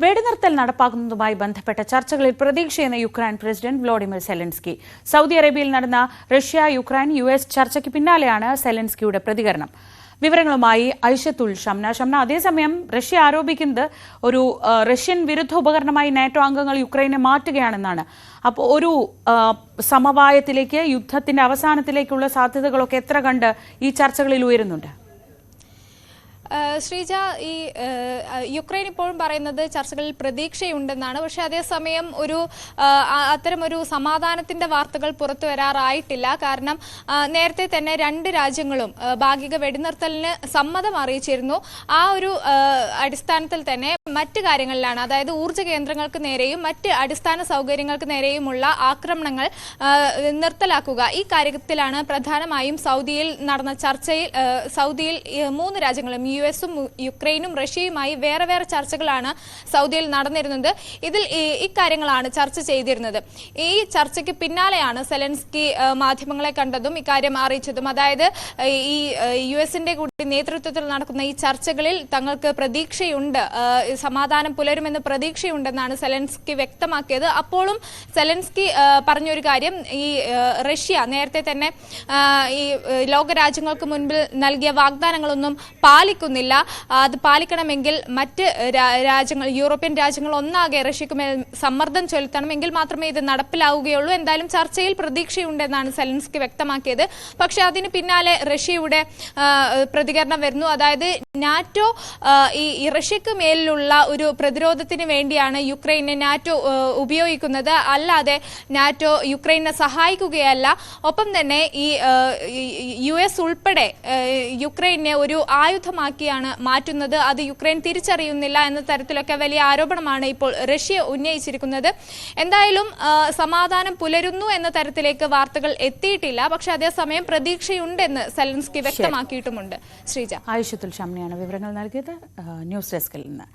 വെടിനിർത്തൽ നടപ്പാക്കുന്നതുമായി ബന്ധപ്പെട്ട ചർച്ചകളിൽ പ്രതീക്ഷയെന്ന Ukraine president Volodymyr Zelensky. Saudi അറേബ്യയിൽ നടന്ന റഷ്യ യുക്രൈൻ US ചർച്ചയ്ക്ക് പിന്നാലെയാണ് സെലൻസ്കിയുടെ പ്രതികരണം. വിവരങ്ങളുമായി ഐഷത്തുൽ ഷംന. അതേസമയം റഷ്യ ആരോപിക്കുന്നത് ഒരു റഷ്യൻ വിരുദ്ധ ഉപകരണമായി നാറ്റോ അംഗങ്ങൾ യുക്രൈനെ മാറ്റുകയാണെന്നാണ്. അപ്പോൾ ഒരു സമവായത്തിലേക്ക്, യുദ്ധത്തിന്റെ അവസാനത്തിലേക്കുള്ള സാധ്യതകളൊക്കെ എത്ര കണ്ട് ഈ ചർച്ചകളിൽ ഉയരുന്നുണ്ട്? ശ്രീജ, ഈ യുക്രൈൻ ഇപ്പോഴും പറയുന്നത് ചർച്ചകളിൽ പ്രതീക്ഷയുണ്ടെന്നാണ്. പക്ഷേ അതേസമയം അത്തരമൊരു സമാധാനത്തിന്റെ വാർത്തകൾ പുറത്തു വരാറായിട്ടില്ല. കാരണം നേരത്തെ തന്നെ രണ്ട് രാജ്യങ്ങളും ഭാഗിക വെടിനിർത്തലിന് സമ്മതം അറിയിച്ചിരുന്നു. ആ ഒരു അടിസ്ഥാനത്തിൽ തന്നെ മറ്റ് കാര്യങ്ങളിലാണ്, അതായത് ഊർജ്ജ കേന്ദ്രങ്ങൾക്ക് നേരെയും മറ്റ് അടിസ്ഥാന സൗകര്യങ്ങൾക്ക് നേരെയുമുള്ള ആക്രമണങ്ങൾ നിർത്തലാക്കുക, ഈ കാര്യത്തിലാണ് പ്രധാനമായും സൗദിയിൽ നടന്ന ചർച്ചയിൽ സൗദിയിൽ മൂന്ന് രാജ്യങ്ങളും US-ഉം യുക്രൈനും റഷ്യയുമായി വേറെ വേറെ ചർച്ചകളാണ് സൗദിയിൽ നടന്നിരുന്നത്. ഇതിൽ ഇക്കാര്യങ്ങളാണ് ചർച്ച ചെയ്തിരുന്നത്. ഈ ചർച്ചയ്ക്ക് പിന്നാലെയാണ് സെലൻസ്കി മാധ്യമങ്ങളെ കണ്ടതും ഇക്കാര്യം അറിയിച്ചതും. അതായത് ഈ US-ന്റെ കൂടി നേതൃത്വത്തിൽ നടക്കുന്ന ഈ ചർച്ചകളിൽ തങ്ങൾക്ക് പ്രതീക്ഷയുണ്ട്, സമാധാനം പുലരുമെന്ന് പ്രതീക്ഷയുണ്ടെന്നാണ് സെലൻസ്കി വ്യക്തമാക്കിയത്. അപ്പോഴും സെലൻസ്കി പറഞ്ഞൊരു കാര്യം, ഈ റഷ്യ നേരത്തെ തന്നെ ഈ ലോകരാജ്യങ്ങൾക്ക് മുൻപിൽ നൽകിയ വാഗ്ദാനങ്ങളൊന്നും പാലിക്കുന്നില്ല. അത് പാലിക്കണമെങ്കിൽ മറ്റ് രാജ്യങ്ങൾ, യൂറോപ്യൻ രാജ്യങ്ങൾ ഒന്നാകെ റഷ്യക്ക് മേൽ സമ്മർദ്ദം ചെലുത്തണമെങ്കിൽ മാത്രമേ ഇത് നടപ്പിലാവുകയുള്ളൂ. എന്തായാലും ചർച്ചയിൽ പ്രതീക്ഷയുണ്ടെന്നാണ് സെലൻസ്കി വ്യക്തമാക്കിയത്. പക്ഷെ അതിന് പിന്നാലെ റഷ്യയുടെ പ്രതികരണം വരുന്നു. അതായത് നാറ്റോ ഈ റഷ്യക്ക് മേലിലുള്ള ഒരു പ്രതിരോധത്തിന് വേണ്ടിയാണ് യുക്രൈനെ നാറ്റോ ഉപയോഗിക്കുന്നത്, അല്ലാതെ നാറ്റോ യുക്രൈനെ സഹായിക്കുകയല്ല. ഒപ്പം തന്നെ ഈ US ഉൾപ്പെടെ യുക്രൈനെ ഒരു ആയുധമാക്കിയാണ് മാറ്റുന്നത്, അത് യുക്രൈൻ തിരിച്ചറിയുന്നില്ല എന്ന തരത്തിലൊക്കെ വലിയ ആരോപണമാണ് ഇപ്പോൾ റഷ്യ ഉന്നയിച്ചിരിക്കുന്നത്. എന്തായാലും സമാധാനം പുലരുന്നു എന്ന തരത്തിലേക്ക് വാർത്തകൾ എത്തിയിട്ടില്ല. പക്ഷെ അതേസമയം പ്രതീക്ഷയുണ്ടെന്ന് സെലൻസ്കി വ്യക്തമാക്കിയിട്ടുമുണ്ട്. ശ്രീജ. ആയിഷത്തുൽ ഷംനയാണ് വിവരങ്ങൾ നൽകിയത് ന്യൂസ് ഡെസ്കിൽ നിന്ന്.